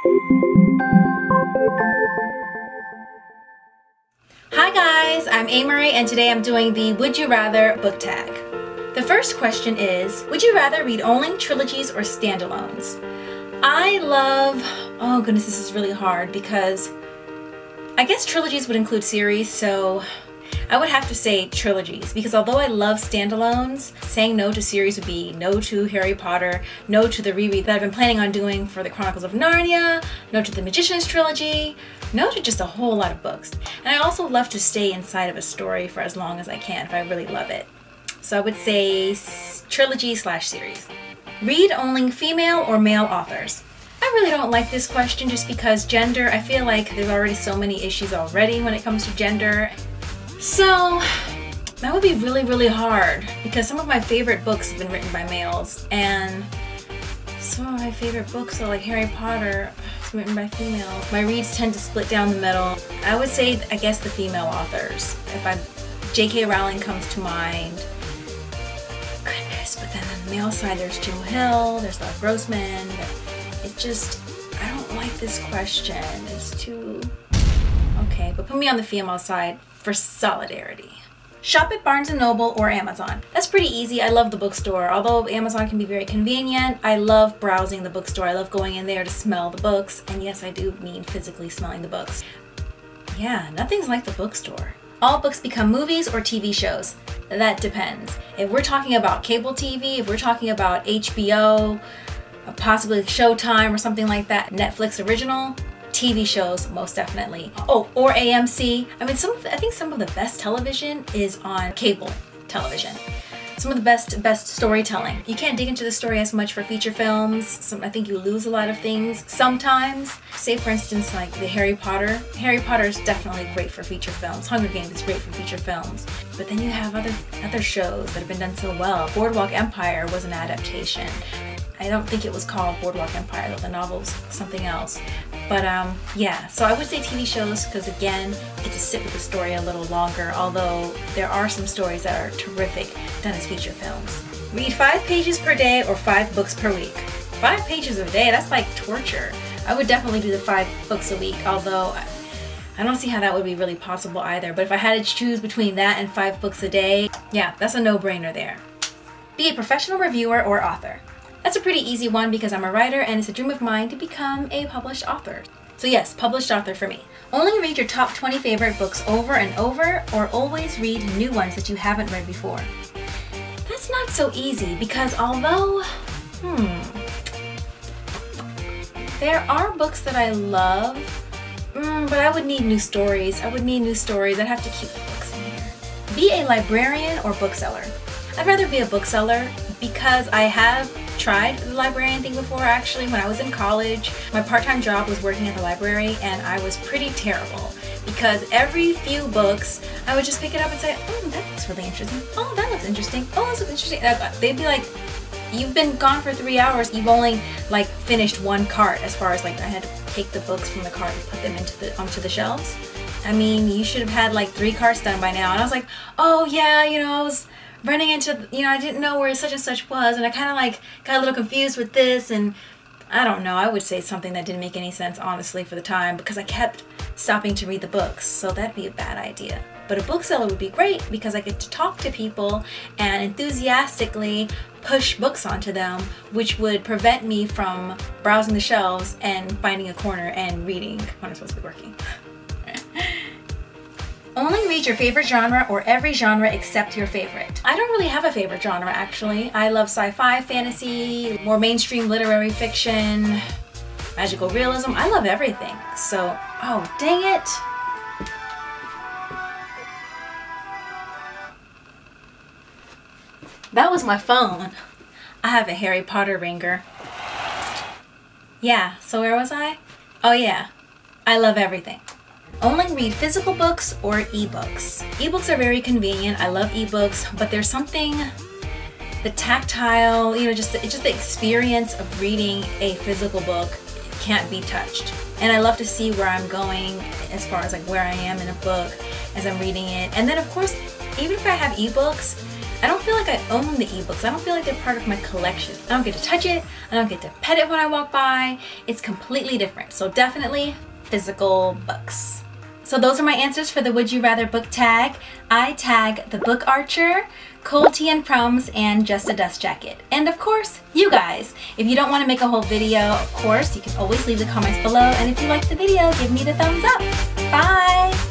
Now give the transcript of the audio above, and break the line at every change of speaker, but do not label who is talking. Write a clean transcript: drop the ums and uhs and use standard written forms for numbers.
Hi guys, I'm Amerie and today I'm doing the Would You Rather book tag. The first question is, would you rather read only trilogies or standalones? I love, oh goodness, this is really hard because I guess trilogies would include series, so I would have to say trilogies, because although I love standalones, saying no to series would be no to Harry Potter, no to the reread that I've been planning on doing for the Chronicles of Narnia, no to the Magician's trilogy, no to just a whole lot of books. And I also love to stay inside of a story for as long as I can if I really love it. So I would say trilogy/series. Read only female or male authors. I really don't like this question just because gender, I feel like there's already so many issues already when it comes to gender. So that would be really, really hard because some of my favorite books have been written by males and some of my favorite books are like Harry Potter, it's written by females. My reads tend to split down the middle. I would say, I guess, the female authors. J.K. Rowling comes to mind. Goodness, but then on the male side there's Joe Hill, there's Lev Grossman. It just, I don't like this question. It's too... Okay, but put me on the female side for solidarity. Shop at Barnes & Noble or Amazon. That's pretty easy. I love the bookstore. Although Amazon can be very convenient, I love browsing the bookstore. I love going in there to smell the books. And yes, I do mean physically smelling the books. Yeah, nothing's like the bookstore. All books become movies or TV shows. That depends. If we're talking about cable TV, if we're talking about HBO, possibly Showtime or something like that, Netflix original, TV shows, most definitely. Oh, or AMC. I mean, I think some of the best television is on cable television. Some of the best storytelling. You can't dig into the story as much for feature films. I think you lose a lot of things sometimes. Say for instance, like the Harry Potter. Harry Potter is definitely great for feature films. Hunger Games is great for feature films. But then you have other shows that have been done so well. Boardwalk Empire was an adaptation. I don't think it was called Boardwalk Empire, though the novel's something else. But yeah, so I would say TV shows because again, you get to sit with the story a little longer, although there are some stories that are terrific done as feature films. Read 5 pages per day or 5 books per week. 5 pages a day, that's like torture. I would definitely do the 5 books a week, although I don't see how that would be really possible either. But if I had to choose between that and 5 books a day, yeah, that's a no-brainer there. Be a professional reviewer or author. That's a pretty easy one because I'm a writer and it's a dream of mine to become a published author. So yes, published author for me. Only read your top 20 favorite books over and over, or always read new ones that you haven't read before. That's not so easy because although, there are books that I love, but I would need new stories. I'd have to keep the books in here. Be a librarian or bookseller. I'd rather be a bookseller because I have tried the librarian thing before actually. When I was in college, my part-time job was working at the library and I was pretty terrible because every few books I would just pick it up and say, oh, that looks really interesting. Oh, that looks interesting. Oh, this looks interesting. They'd be like, you've been gone for 3 hours. You've only like finished 1 cart as far as like I had to take the books from the cart and put them onto the shelves. I mean, you should have had like 3 carts done by now. And I was like, oh yeah, you know, I was running into, you know, I didn't know where such and such was, and I kind of like got a little confused with this, and I don't know, I would say something that didn't make any sense honestly for the time because I kept stopping to read the books, so that'd be a bad idea. But a bookseller would be great because I get to talk to people and enthusiastically push books onto them, which would prevent me from browsing the shelves and finding a corner and reading when I'm supposed to be working. Only read your favorite genre or every genre except your favorite. I don't really have a favorite genre actually. I love sci-fi, fantasy, more mainstream literary fiction, magical realism. I love everything. So, oh dang it. That was my phone. I have a Harry Potter ringer. Yeah, so where was I? Oh yeah, I love everything. Only read physical books or ebooks. Ebooks are very convenient. I love ebooks, but there's something, the tactile, you know, just the experience of reading a physical book can't be touched. And I love to see where I'm going as far as like where I am in a book as I'm reading it. And then of course, even if I have ebooks, I don't feel like I own the ebooks. I don't feel like they're part of my collection. I don't get to touch it. I don't get to pet it when I walk by. It's completely different. So definitely physical books. So those are my answers for the Would You Rather book tag. I tag The Book Archer, Cold Tea and Crumbs, and Just a Dust Jacket. And of course, you guys. If you don't want to make a whole video, of course, you can always leave the comments below. And if you liked the video, give me the thumbs up. Bye!